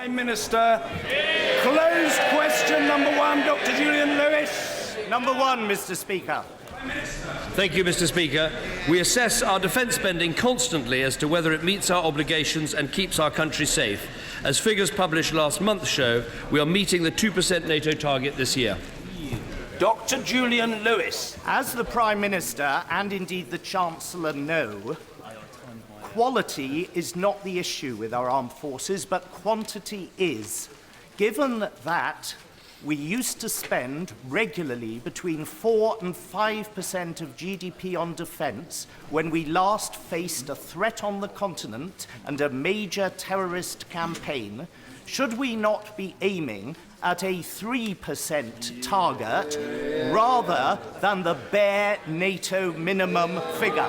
Prime Minister. Closed question number one, Dr. Julian Lewis. Number one, Mr. Speaker. Thank you, Mr. Speaker. We assess our defence spending constantly as to whether it meets our obligations and keeps our country safe. As figures published last month show, we are meeting the 2% NATO target this year. Dr. Julian Lewis. As the Prime Minister and indeed the Chancellor know, quality is not the issue with our armed forces, but quantity is. Given that we used to spend regularly between 4 and 5% of GDP on defence when we last faced a threat on the continent and a major terrorist campaign, should we not be aiming at a 3% target rather than the bare NATO minimum figure?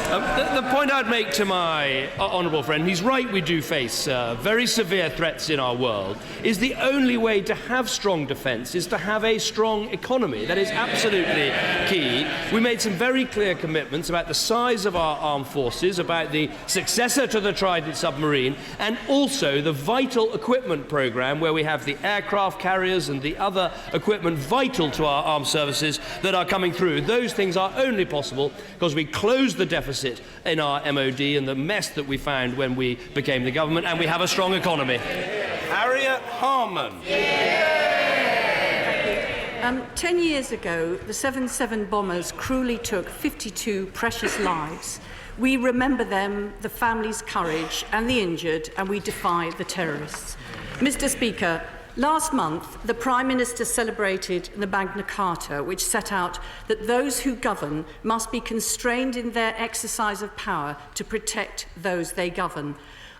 The point I'd make to my honourable friend, he's right, we do face very severe threats in our world, is the only way to have strong defence is to have a strong economy. That is absolutely key. We made some very clear commitments about the size of our armed forces, about the successor to the Trident submarine, and also the vital equipment programme where we have the aircraft carriers and the other equipment vital to our armed services that are coming through. Those things are only possible because we closed the deficit in our MOD and the mess that we found when we became the government, and we have a strong economy. Harriet Harman. 10 years ago, the 7/7 bombers cruelly took 52 precious lives. We remember them, the families' courage and the injured, and we defy the terrorists. Mr. Speaker, last month, the Prime Minister celebrated the Magna Carta, which set out that those who govern must be constrained in their exercise of power to protect those they govern.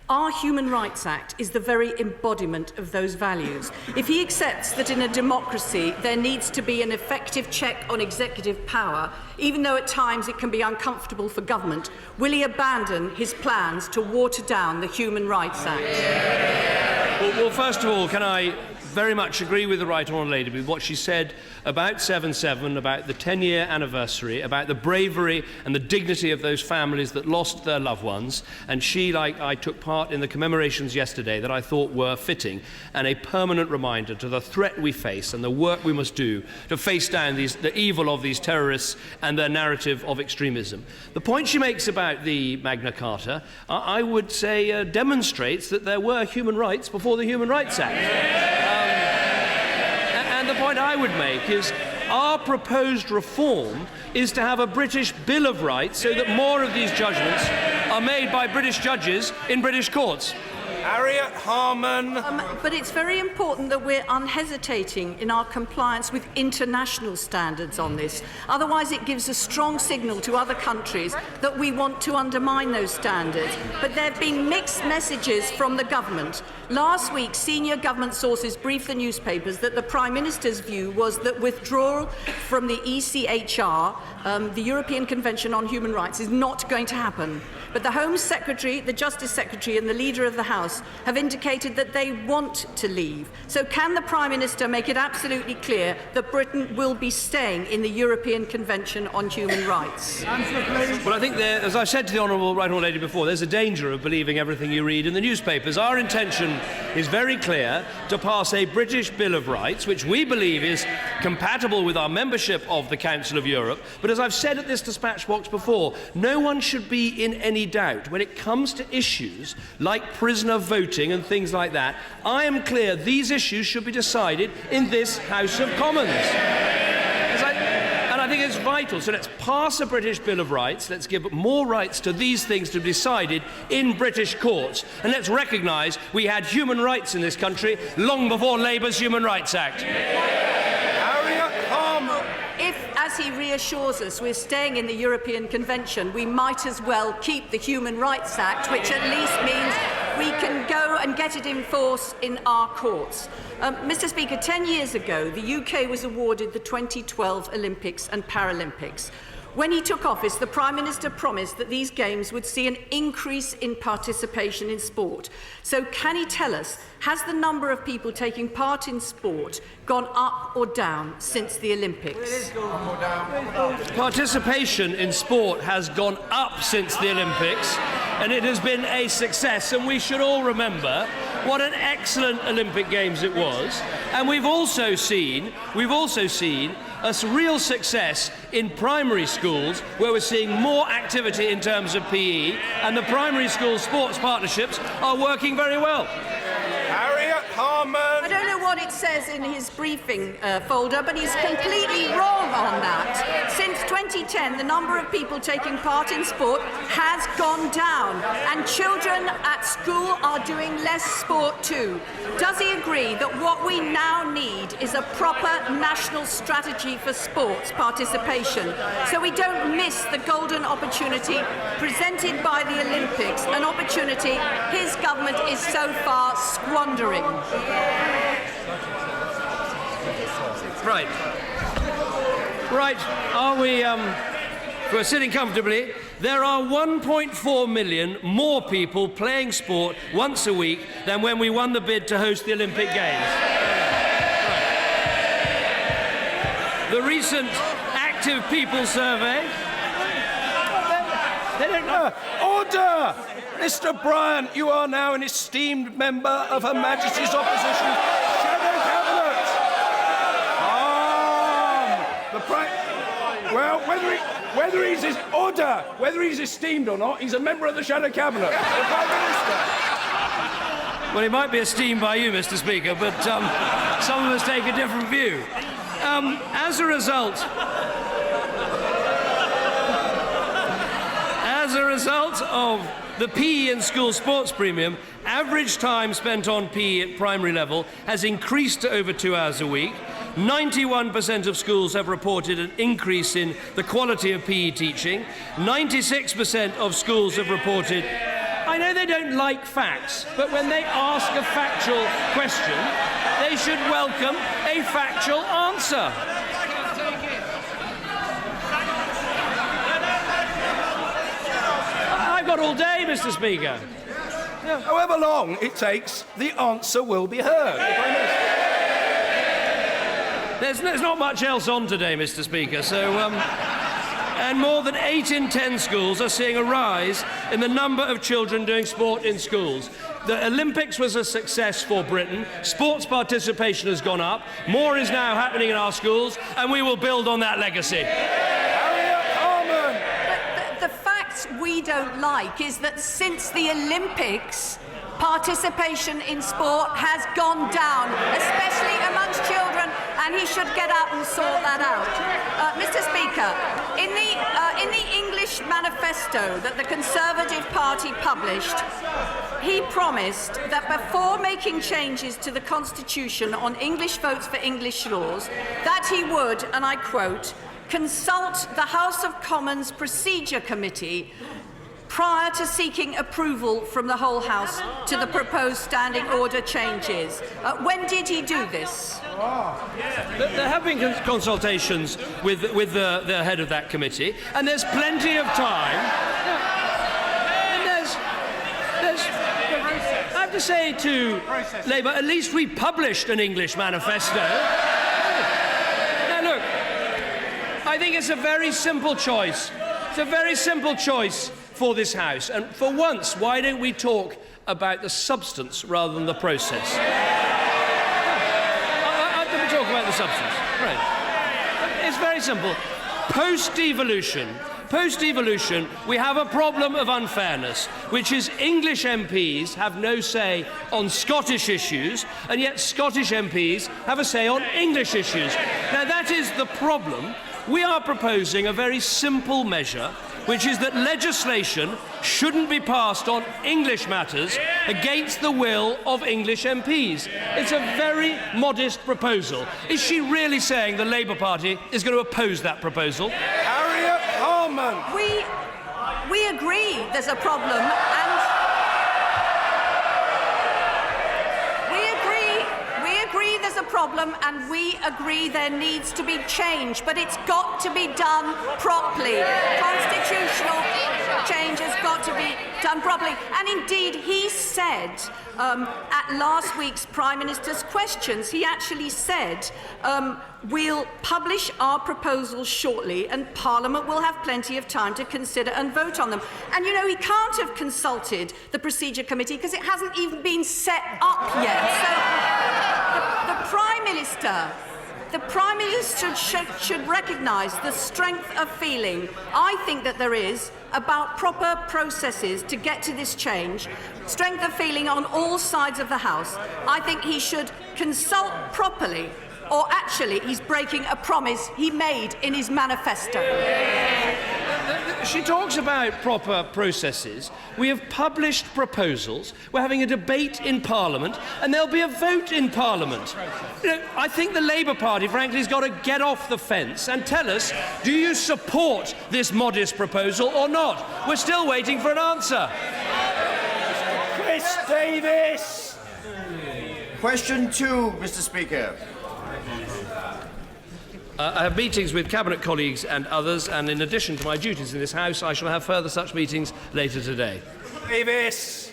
Our Human Rights Act is the very embodiment of those values. If he accepts that in a democracy there needs to be an effective check on executive power, even though at times it can be uncomfortable for government, will he abandon his plans to water down the Human Rights Act? Well, first of all, can I very much agree with the Right Honourable Lady with what she said about 7/7, about the 10-year anniversary, about the bravery and the dignity of those families that lost their loved ones. And she, like I, took part in the commemorations yesterday that I thought were fitting and a permanent reminder to the threat we face and the work we must do to face down the evil of these terrorists and their narrative of extremism. The point she makes about the Magna Carta, I would say, demonstrates that there were human rights before the Human Rights Act. And the point I would make is our proposed reform is to have a British Bill of Rights so that more of these judgments are made by British judges in British courts. Harriet Harman. But it's very important that we're unhesitating in our compliance with international standards on this. Otherwise, it gives a strong signal to other countries that we want to undermine those standards. But there have been mixed messages from the government. Last week, senior government sources briefed the newspapers that the Prime Minister's view was that withdrawal from the ECHR, the European Convention on Human Rights, is not going to happen. But the Home Secretary, the Justice Secretary and the Leader of the House have indicated that they want to leave. So can the Prime Minister make it absolutely clear that Britain will be staying in the European Convention on Human Rights? Well, I think there, as I said to the Honourable Right Honourable Lady before, there's a danger of believing everything you read in the newspapers. Our intention is very clear: to pass a British Bill of Rights, which we believe is compatible with our membership of the Council of Europe. But as I've said at this dispatch box before, no one should be in any doubt when it comes to issues like prisoner voting and things like that. I am clear these issues should be decided in this House of Commons. And I think it's vital. So let's pass a British Bill of Rights. Let's give more rights to these things to be decided in British courts. And let's recognise we had human rights in this country long before Labour's Human Rights Act. If, as he reassures us, we're staying in the European Convention, we might as well keep the Human Rights Act, which at least means we can go and get it in force in our courts. Mr. Speaker, 10 years ago, the UK was awarded the 2012 Olympics and Paralympics. When he took office, the Prime Minister promised that these games would see an increase in participation in sport. So can he tell us, has the number of people taking part in sport gone up or down since the Olympics? Participation in sport has gone up since the Olympics, and it has been a success, and we should all remember what an excellent Olympic Games it was. And we've also seen a real success in primary schools, where we're seeing more activity in terms of PE, and the primary school sports partnerships are working very well. Harriet Harman. I don't know what it says in his briefing folder, but he's completely wrong on that. Since 2010, the number of people taking part in sport has gone down, and children at school are doing less sport too. Does he agree that what we now need is a proper national strategy for sports participation, so we don't miss the golden opportunity presented by the Olympics, an opportunity his government is so far squandering? Right. Are we, we're sitting comfortably. There are 1.4 million more people playing sport once a week than when we won the bid to host the Olympic Games. Right. The recent Active People survey. They don't know. Order! Mr. Bryant, you are now an esteemed member of Her Majesty's Opposition Shadow Cabinet. Well, whether he's esteemed or not, he's a member of the Shadow Cabinet. The Prime Minister. Well, he might be esteemed by you, Mr. Speaker, but some of us take a different view. As a result of the PE and school sports premium, average time spent on PE at primary level has increased to over 2 hours a week. 91% of schools have reported an increase in the quality of PE teaching. 96% of schools have reported... I know they don't like facts, but when they ask a factual question, they should welcome a factual answer. I've got all day, Mr. Speaker. Yeah. However long it takes, the answer will be heard. There's not much else on today, Mr. Speaker, so... And more than 8 in 10 schools are seeing a rise in the number of children doing sport in schools. The Olympics was a success for Britain. Sports participation has gone up. More is now happening in our schools, and we will build on that legacy. Harriet Harman! But the facts we don't like is that since the Olympics, participation in sport has gone down, especially amongst children, and he should get out and sort that out. Mr. Speaker, in the English manifesto that the Conservative Party published, he promised that before making changes to the Constitution on English votes for English laws, that he would, and I quote, consult the House of Commons Procedure Committee prior to seeking approval from the whole House to the proposed standing order changes. When did he do this? There have been consultations with the head of that committee, and there's plenty of time. And I have to say to Labour, at least we published an English manifesto. Now look, I think it's a very simple choice. It's a very simple choice for this House. And for once, why don't we talk about the substance rather than the process? Let me talk about the substance. Right. It's very simple. Post-devolution, we have a problem of unfairness, which is English MPs have no say on Scottish issues, and yet Scottish MPs have a say on English issues. Now, that is the problem. We are proposing a very simple measure, which is that legislation shouldn't be passed on English matters against the will of English MPs. It's a very modest proposal. Is she really saying the Labour Party is going to oppose that proposal? Harriet Harman! We agree there's a problem, and we agree there's a problem. problem, and we agree there needs to be change, but it's got to be done properly. Constitutional change has got to be done properly. And indeed, he said at last week's Prime Minister's questions, he actually said, we'll publish our proposals shortly and Parliament will have plenty of time to consider and vote on them. And you know, he can't have consulted the Procedure Committee because it hasn't even been set up yet. So the Prime Minister should recognise the strength of feeling I think that there is about proper processes to get to this change, strength of feeling on all sides of the House. I think he should consult properly, or actually he's breaking a promise he made in his manifesto. She talks about proper processes. We have published proposals. We're having a debate in Parliament, and there'll be a vote in Parliament. You know, I think the Labour Party, frankly, has got to get off the fence and tell us, do you support this modest proposal or not? We're still waiting for an answer. Chris Davis! Question 2, Mr. Speaker. I have meetings with Cabinet colleagues and others, and in addition to my duties in this House, I shall have further such meetings later today. Davis!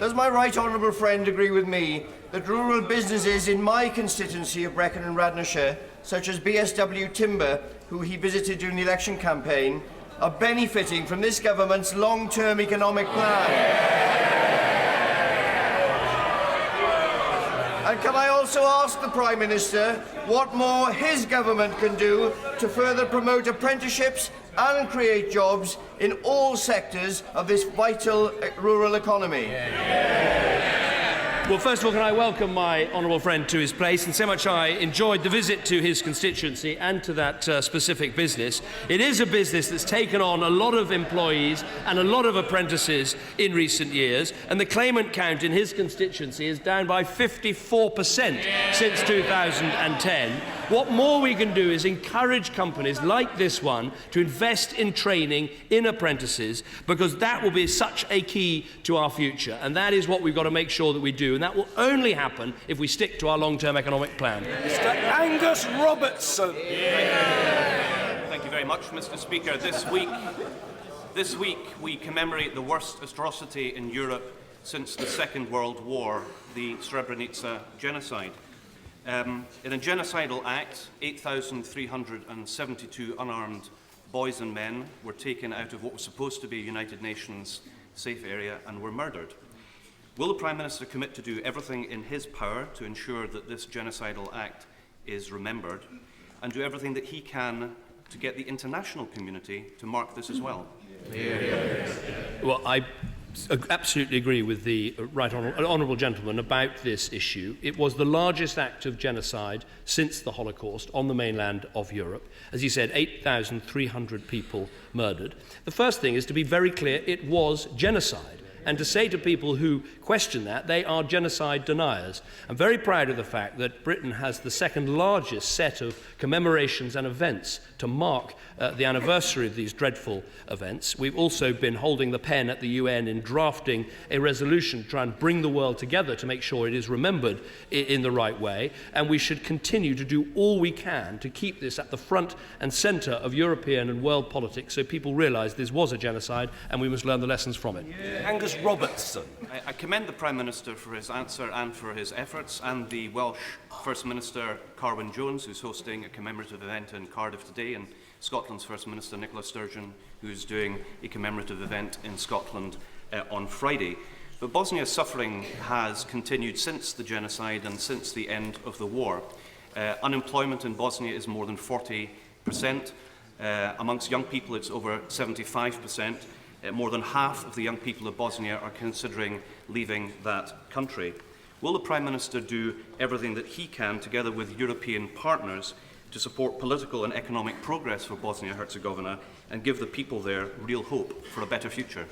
Does my right honourable friend agree with me that rural businesses in my constituency of Brecon and Radnorshire, such as BSW Timber, who he visited during the election campaign, are benefiting from this government's long-term economic plan? And can I also ask the Prime Minister what more his government can do to further promote apprenticeships and create jobs in all sectors of this vital rural economy? Well, first of all, can I welcome my honourable friend to his place, and so much I enjoyed the visit to his constituency and to that specific business. It is a business that's taken on a lot of employees and a lot of apprentices in recent years, and the claimant count in his constituency is down by 54% since 2010. What more we can do is encourage companies like this one to invest in training in apprentices, because that will be such a key to our future, and that is what we've got to make sure that we do, and that will only happen if we stick to our long-term economic plan. Mr. Angus Robertson. Thank you very much, Mr. Speaker. This week we commemorate the worst atrocity in Europe since the Second World War, the Srebrenica genocide. In a genocidal act, 8,372 unarmed boys and men were taken out of what was supposed to be a United Nations safe area and were murdered. Will the Prime Minister commit to do everything in his power to ensure that this genocidal act is remembered, and do everything that he can to get the international community to mark this as well? Well, I absolutely agree with the honourable gentleman about this issue. It was the largest act of genocide since the Holocaust on the mainland of Europe. As he said, 8,300 people murdered. The first thing is to be very clear, it was genocide. And to say to people who question that, they are genocide deniers. I'm very proud of the fact that Britain has the second largest set of commemorations and events to mark the anniversary of these dreadful events. We've also been holding the pen at the UN in drafting a resolution to try and bring the world together to make sure it is remembered in the right way. And we should continue to do all we can to keep this at the front and centre of European and world politics so people realise this was a genocide and we must learn the lessons from it. Angus Robertson. I commend the Prime Minister for his answer and for his efforts, and the Welsh First Minister Carwyn Jones, who's hosting a commemorative event in Cardiff today, and Scotland's First Minister Nicola Sturgeon, who's doing a commemorative event in Scotland on Friday. But Bosnia's suffering has continued since the genocide and since the end of the war. Unemployment in Bosnia is more than 40%. Amongst young people, it's over 75%. More than half of the young people of Bosnia are considering leaving that country. Will the Prime Minister do everything that he can, together with European partners, to support political and economic progress for Bosnia-Herzegovina and give the people there real hope for a better future.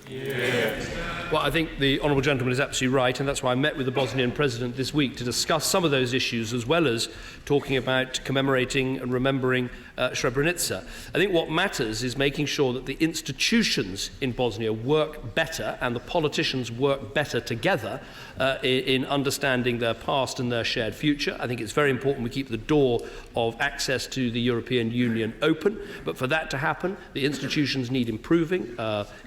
Well, I think the honourable gentleman is absolutely right, and that's why I met with the Bosnian president this week to discuss some of those issues, as well as talking about commemorating and remembering Srebrenica. I think what matters is making sure that the institutions in Bosnia work better and the politicians work better together in understanding their past and their shared future. I think it's very important we keep the door of access to the European Union open, but for that to happen, the institutions need improving,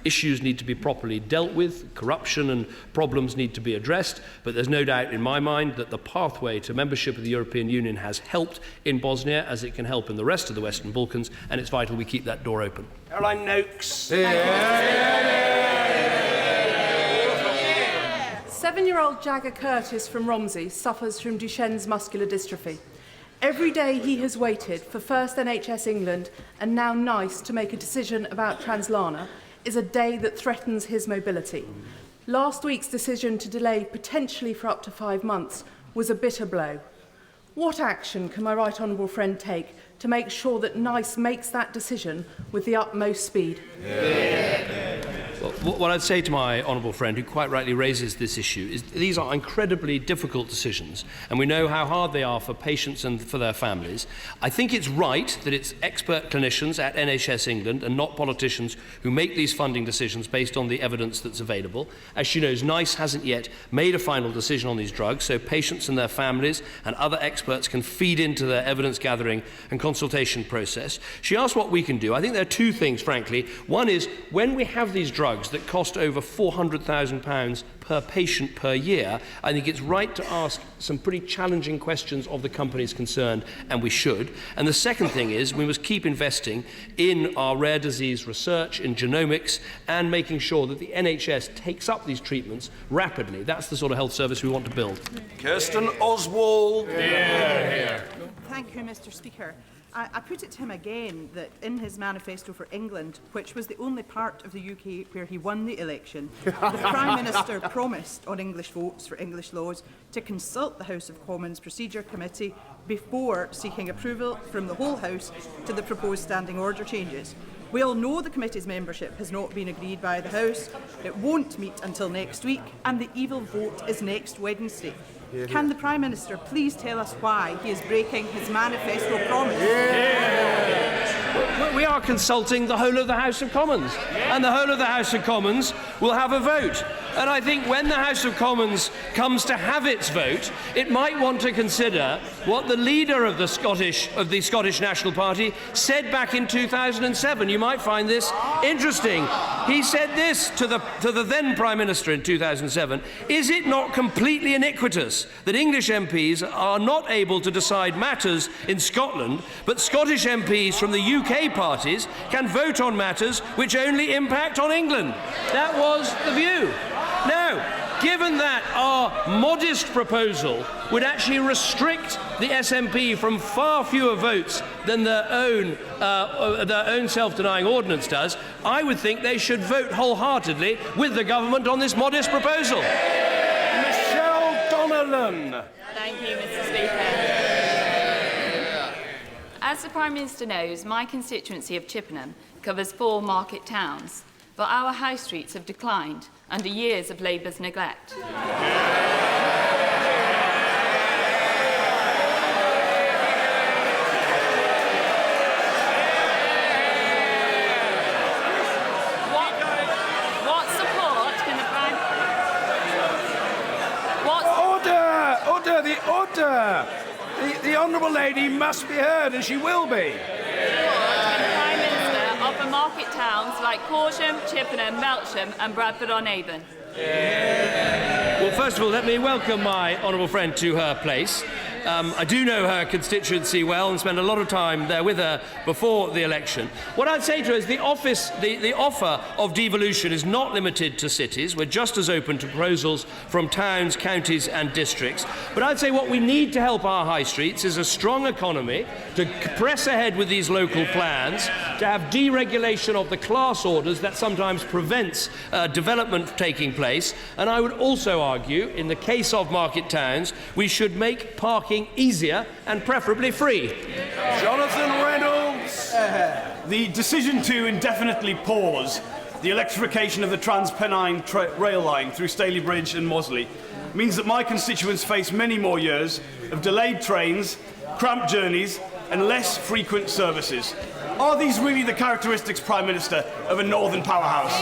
issues need to be properly dealt with, corruption and problems need to be addressed, but there's no doubt in my mind that the pathway to membership of the European Union has helped in Bosnia as it can help in the rest of the Western Balkans, and it's vital we keep that door open. Caroline Noakes. 7-year-old Jagger Curtis from Romsey suffers from Duchenne's muscular dystrophy. Every day he has waited for first NHS England and now NICE to make a decision about Translana is a day that threatens his mobility. Last week's decision to delay potentially for up to 5 months was a bitter blow. What action can my right honourable friend take to make sure that NICE makes that decision with the utmost speed? Well, what I'd say to my honourable friend, who quite rightly raises this issue, is these are incredibly difficult decisions, and we know how hard they are for patients and for their families. I think it's right that it's expert clinicians at NHS England and not politicians who make these funding decisions based on the evidence that's available. As she knows, NICE hasn't yet made a final decision on these drugs, so patients and their families and other experts can feed into their evidence gathering and consultation process. She asked what we can do. I think there are two things, frankly. One is, when we have these drugs that cost over £400,000 per patient per year, I think it's right to ask some pretty challenging questions of the companies concerned, and we should. And the second thing is, we must keep investing in our rare disease research, in genomics, and making sure that the NHS takes up these treatments rapidly. That's the sort of health service we want to build. Kirsten Oswald. Thank you, Mr. Speaker. I put it to him again that in his manifesto for England, which was the only part of the UK where he won the election, the Prime Minister promised on English votes for English laws to consult the House of Commons Procedure Committee before seeking approval from the whole House to the proposed standing order changes. We all know the committee's membership has not been agreed by the House. It won't meet until next week, and the evil vote is next Wednesday. Can the Prime Minister please tell us why he is breaking his manifesto promise? We are consulting the whole of the House of Commons, and the whole of the House of Commons will have a vote. And I think when the House of Commons comes to have its vote, it might want to consider what the leader of the Scottish National Party said back in 2007. You might find this interesting. He said this to the then Prime Minister in 2007: "Is it not completely iniquitous that English MPs are not able to decide matters in Scotland, but Scottish MPs from the UK parties can vote on matters which only impact on England?" That was the view. Now, given that our modest proposal would actually restrict the SNP from far fewer votes than their own self-denying ordinance does, I would think they should vote wholeheartedly with the government on this modest proposal. Michelle Donnellan. Thank you, Mr. Speaker. As the Prime Minister knows, my constituency of Chippenham covers 4 market towns, but our high streets have declined under years of Labour's neglect. What support can the Prime... Order! The order! The Honourable Lady must be heard, and she will be. Offer market towns like Corsham, Chippenham, Melksham and Bradford-on-Avon. Well, first of all, let me welcome my honourable friend to her place. I do know her constituency well and spend a lot of time there with her before the election. What I'd say to her is the offer of devolution is not limited to cities. We're just as open to proposals from towns, counties and districts. But I'd say what we need to help our high streets is a strong economy, to press ahead with these local plans, to have deregulation of the class orders that sometimes prevents development taking place. And I would also argue, in the case of market towns, we should make parking easier and preferably free. Jonathan Reynolds. The decision to indefinitely pause the electrification of the Trans-Pennine rail line through Staley Bridge and Moseley means that my constituents face many more years of delayed trains, cramped journeys and less frequent services. Are these really the characteristics, Prime Minister, of a northern powerhouse?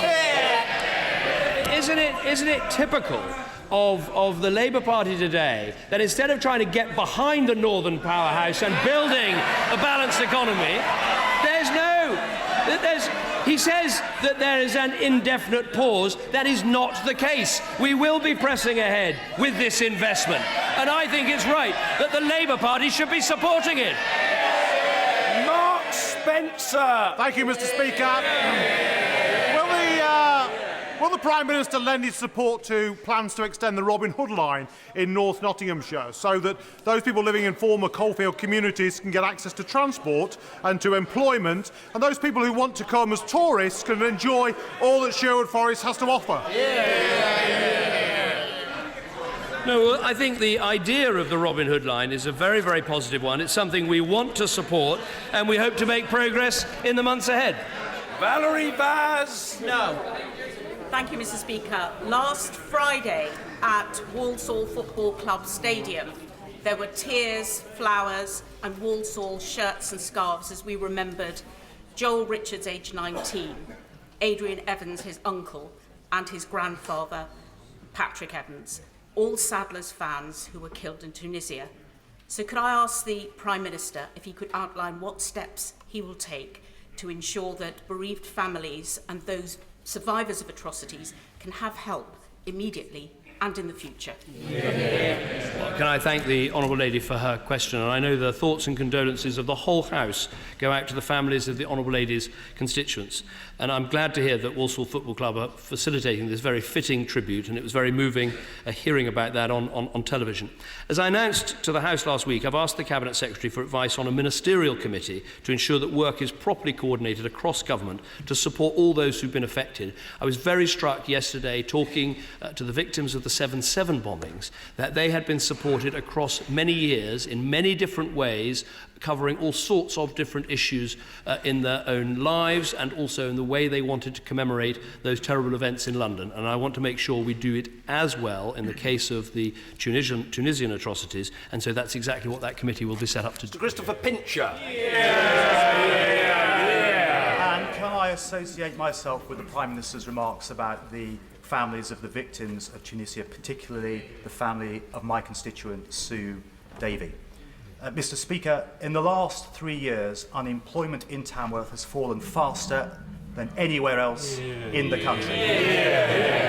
Isn't it typical of the Labour Party today that instead of trying to get behind the northern powerhouse and building a balanced economy, he says that there is an indefinite pause. That is not the case. We will be pressing ahead with this investment. And I think it's right that the Labour Party should be supporting it. Mark Spencer. Thank you, Mr. Speaker. Will the Prime Minister lend his support to plans to extend the Robin Hood line in North Nottinghamshire so that those people living in former coalfield communities can get access to transport and to employment, and those people who want to come as tourists can enjoy all that Sherwood Forest has to offer? No, I think the idea of the Robin Hood line is a very, very positive one. It's something we want to support, and we hope to make progress in the months ahead. Valerie Vaz. No. Thank you, Mr. Speaker. Last Friday at Walsall Football Club Stadium, there were tears, flowers and Walsall shirts and scarves as we remembered Joel Richards, aged 19, Adrian Evans, his uncle, and his grandfather, Patrick Evans, all Sadler's fans who were killed in Tunisia. So could I ask the Prime Minister if he could outline what steps he will take to ensure that bereaved families and those survivors of atrocities can have help immediately and in the future. Well, can I thank the Honourable Lady for her question, and I know the thoughts and condolences of the whole House go out to the families of the Honourable Lady's constituents, and I'm glad to hear that Walsall Football Club are facilitating this very fitting tribute, and it was very moving hearing about that on television. As I announced to the House last week, I've asked the Cabinet Secretary for advice on a ministerial committee to ensure that work is properly coordinated across government to support all those who've been affected. I was very struck yesterday talking to the victims of the 7/7 bombings that they had been supported across many years in many different ways, covering all sorts of different issues in their own lives and also in the way they wanted to commemorate those terrible events in London. And I want to make sure we do it as well in the case of the Tunisian atrocities, and so that's exactly what that committee will be set up to do. Christopher Pincher. And can I associate myself with the Prime Minister's remarks about the families of the victims of Tunisia, particularly the family of my constituent, Sue Davey. Mr. Speaker, in the last 3 years, unemployment in Tamworth has fallen faster than anywhere else in the country.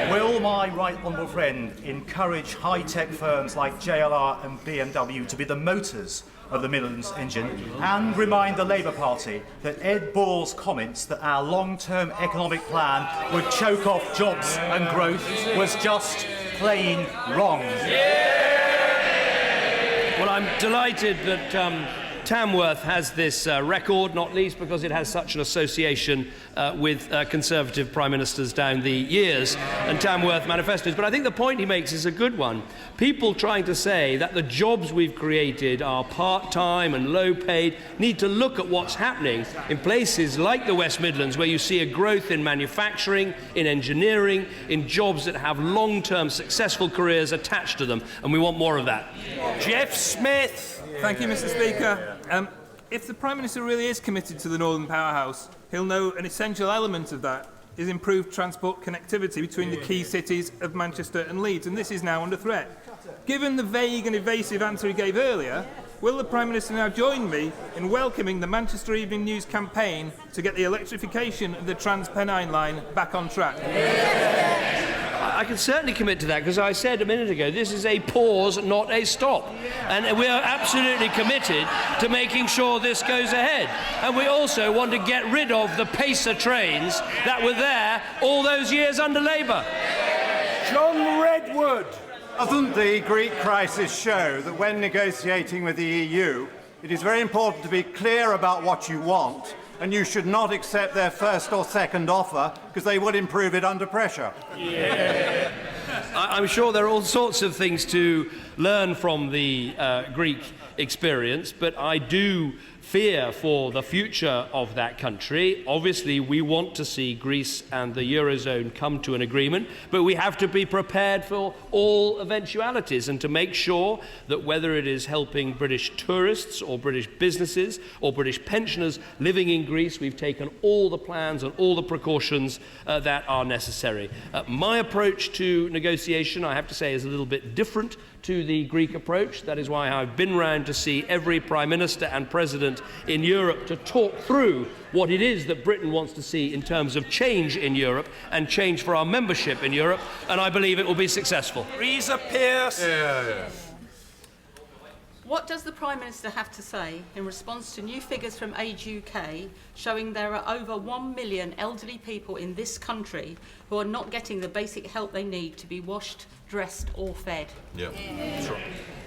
Will my right honourable friend encourage high-tech firms like JLR and BMW to be the motors of the Midlands engine, and remind the Labour Party that Ed Ball's comments that our long-term economic plan would choke off jobs and growth was just plain wrong? Well, I'm delighted that Tamworth has this record, not least because it has such an association with Conservative Prime Ministers down the years and Tamworth manifestos. But I think the point he makes is a good one. People trying to say that the jobs we've created are part-time and low-paid need to look at what's happening in places like the West Midlands, where you see a growth in manufacturing, in engineering, in jobs that have long-term successful careers attached to them, and we want more of that. Jeff Smith. Thank you, Mr. Speaker. If the Prime Minister really is committed to the Northern Powerhouse, he'll know an essential element of that is improved transport connectivity between the key cities of Manchester and Leeds, and this is now under threat. Given the vague and evasive answer he gave earlier, will the Prime Minister now join me in welcoming the Manchester Evening News campaign to get the electrification of the Trans-Pennine line back on track? I can certainly commit to that, because I said a minute ago, this is a pause, not a stop. And we are absolutely committed to making sure this goes ahead. And we also want to get rid of the Pacer trains that were there all those years under Labour. John Redwood. Doesn't the Greek crisis show that when negotiating with the EU, it is very important to be clear about what you want, and you should not accept their first or second offer because they would improve it under pressure? Yeah. I'm sure there are all sorts of things to learn from the Greek experience, but I do fear for the future of that country. Obviously, we want to see Greece and the Eurozone come to an agreement, but we have to be prepared for all eventualities and to make sure that whether it is helping British tourists or British businesses or British pensioners living in Greece, we've taken all the plans and all the precautions that are necessary. My approach to negotiation, I have to say, is a little bit different to the Greek approach. That is why I've been round to see every Prime Minister and President in Europe to talk through what it is that Britain wants to see in terms of change in Europe and change for our membership in Europe, and I believe it will be successful. Reza Pierce. What does the Prime Minister have to say in response to new figures from Age UK showing there are over 1 million elderly people in this country who are not getting the basic help they need to be washed, dressed or fed? Sure.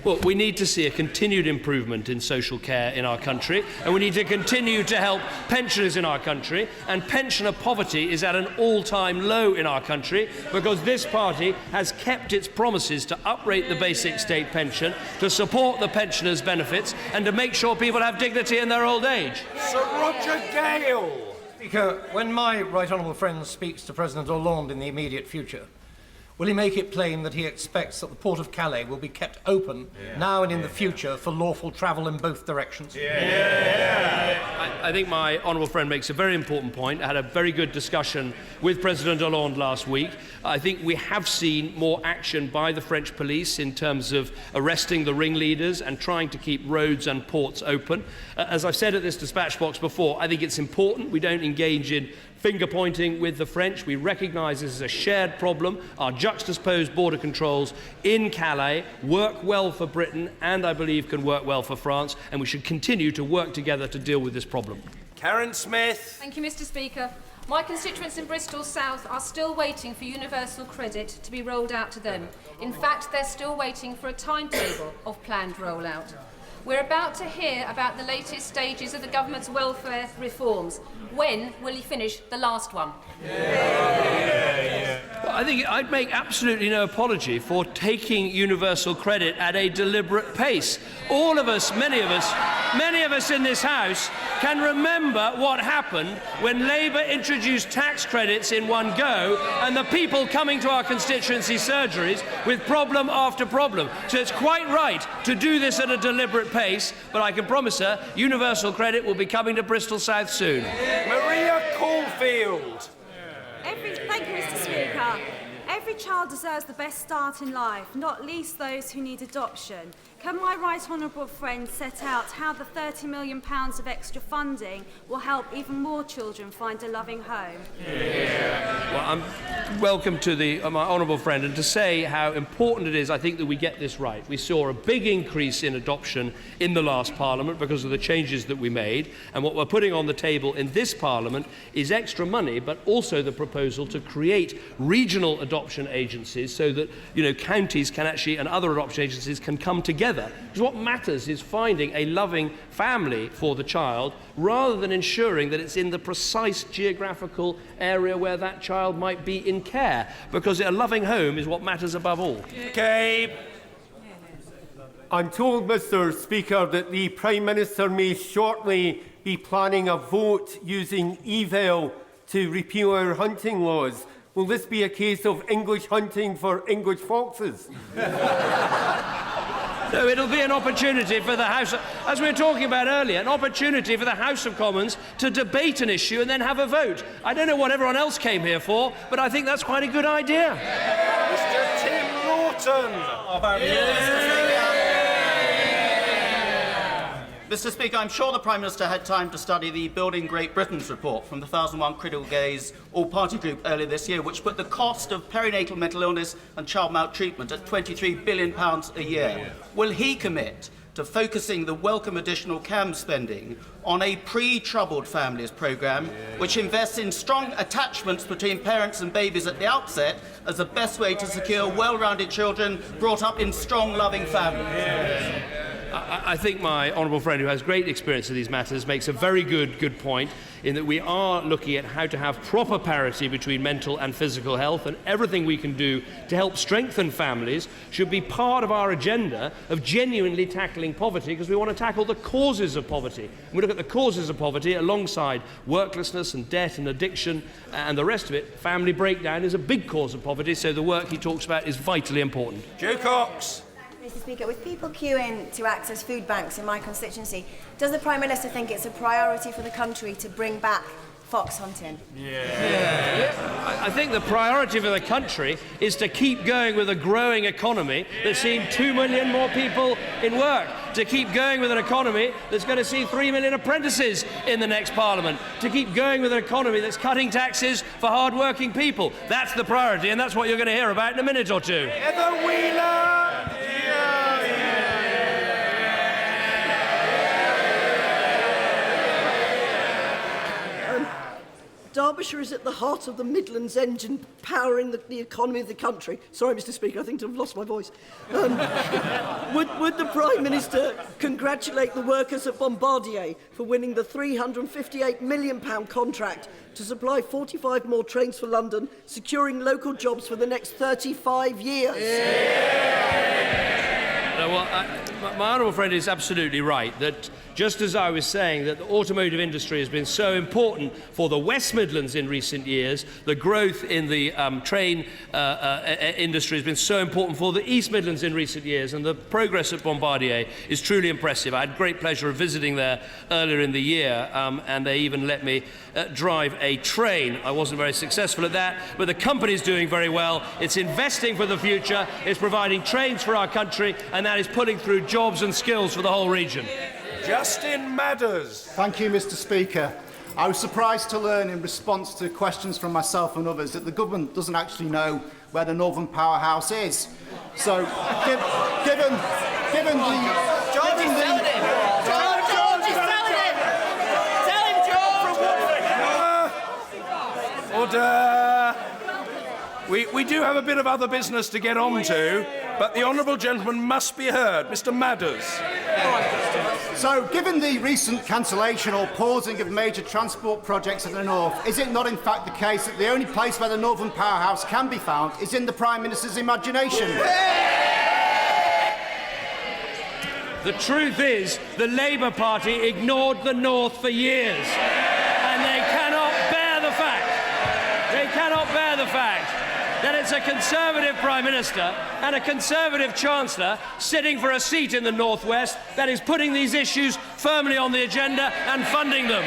Well, we need to see a continued improvement in social care in our country, and we need to continue to help pensioners in our country, and pensioner poverty is at an all-time low in our country because this party has kept its promises to uprate the basic state pension, to support the pensioners' benefits and to make sure people have dignity in their old age. Sir Roger Gale. Speaker, when my right honourable friend speaks to President Hollande in the immediate future, will he make it plain that he expects that the port of Calais will be kept open now and in the future for lawful travel in both directions? I think my honourable friend makes a very important point. I had a very good discussion with President Hollande last week. I think we have seen more action by the French police in terms of arresting the ringleaders and trying to keep roads and ports open. As I've said at this dispatch box before, I think it's important we don't engage in finger-pointing with the French. We recognise this as a shared problem. Our juxtaposed border controls in Calais work well for Britain and, I believe, can work well for France, and we should continue to work together to deal with this problem. Karen Smith. Thank you, Mr. Speaker. My constituents in Bristol South are still waiting for universal credit to be rolled out to them. In fact, they're still waiting for a timetable of planned rollout. We're about to hear about the latest stages of the government's welfare reforms. When will he finish the last one? Well, I think I'd make absolutely no apology for taking universal credit at a deliberate pace. All of us, many of us in this House can remember what happened when Labour introduced tax credits in one go and the people coming to our constituency surgeries with problem after problem. So it's quite right to do this at a deliberate pace, but I can promise her universal credit will be coming to Bristol South soon. Maria Caulfield. Thank you, Mr. Speaker. Every child deserves the best start in life, not least those who need adoption. Can my right honourable friend set out how the £30 million of extra funding will help even more children find a loving home? Well, I'm welcome to my honourable friend, and to say how important it is, I think, that we get this right. We saw a big increase in adoption in the last Parliament because of the changes that we made, and what we're putting on the table in this Parliament is extra money, but also the proposal to create regional adoption agencies so that, counties can actually, and other adoption agencies can come together. Because what matters is finding a loving family for the child rather than ensuring that it's in the precise geographical area where that child might be in care, because a loving home is what matters above all. Gabe. I'm told, Mr. Speaker, that the Prime Minister may shortly be planning a vote using evil to repeal our hunting laws. Will this be a case of English hunting for English foxes? No, it'll be an opportunity for the House, as we were talking about earlier, an opportunity for the House of Commons to debate an issue and then have a vote. I don't know what everyone else came here for, but I think that's quite a good idea. Mr. Tim Norton. Mr. Speaker, I'm sure the Prime Minister had time to study the Building Great Britain's report from the 2001 Critical Gaze All-Party Group earlier this year, which put the cost of perinatal mental illness and child maltreatment at £23 billion a year. Will he commit to focusing the welcome additional CAM spending on a pre-troubled families programme, which invests in strong attachments between parents and babies at the outset as the best way to secure well-rounded children brought up in strong, loving families? I think my honourable friend, who has great experience of these matters, makes a very good point in that we are looking at how to have proper parity between mental and physical health, and everything we can do to help strengthen families should be part of our agenda of genuinely tackling poverty, because we want to tackle the causes of poverty. And we look at the causes of poverty alongside worklessness and debt and addiction and the rest of it. Family breakdown is a big cause of poverty, so the work he talks about is vitally important. Joe Cox. Mr. Speaker, with people queuing to access food banks in my constituency, does the Prime Minister think it's a priority for the country to bring back fox hunting? I think the priority for the country is to keep going with a growing economy that's seen 2 million more people in work, to keep going with an economy that's going to see 3 million apprentices in the next Parliament, to keep going with an economy that's cutting taxes for hard-working people. That's the priority, and that's what you're going to hear about in a minute or two. Heather Wheeler! Derbyshire is at the heart of the Midlands engine powering the economy of the country. Sorry, Mr. Speaker, I think I've lost my voice. Would the Prime Minister congratulate the workers at Bombardier for winning the £358 million contract to supply 45 more trains for London, securing local jobs for the next 35 years? My honourable friend is absolutely right that just as I was saying that the automotive industry has been so important for the West Midlands in recent years, the growth in the train industry has been so important for the East Midlands in recent years, and the progress at Bombardier is truly impressive. I had great pleasure of visiting there earlier in the year, and they even let me drive a train. I wasn't very successful at that, but the company's doing very well. It's investing for the future, it's providing trains for our country, and that is putting through jobs and skills for the whole region. Justin Madders. Thank you, Mr. Speaker. I was surprised to learn in response to questions from myself and others that the government doesn't actually know where the Northern Powerhouse is. So, given Order. We do have a bit of other business to get on to, but the honourable gentleman must be heard. Mr. Madders. So, given the recent cancellation or pausing of major transport projects in the north, is it not in fact the case that the only place where the Northern Powerhouse can be found is in the Prime Minister's imagination? The truth is, the Labour Party ignored the North for years, and they cannot bear the fact that it's a Conservative Prime Minister and a Conservative Chancellor sitting for a seat in the North West that is putting these issues firmly on the agenda and funding them.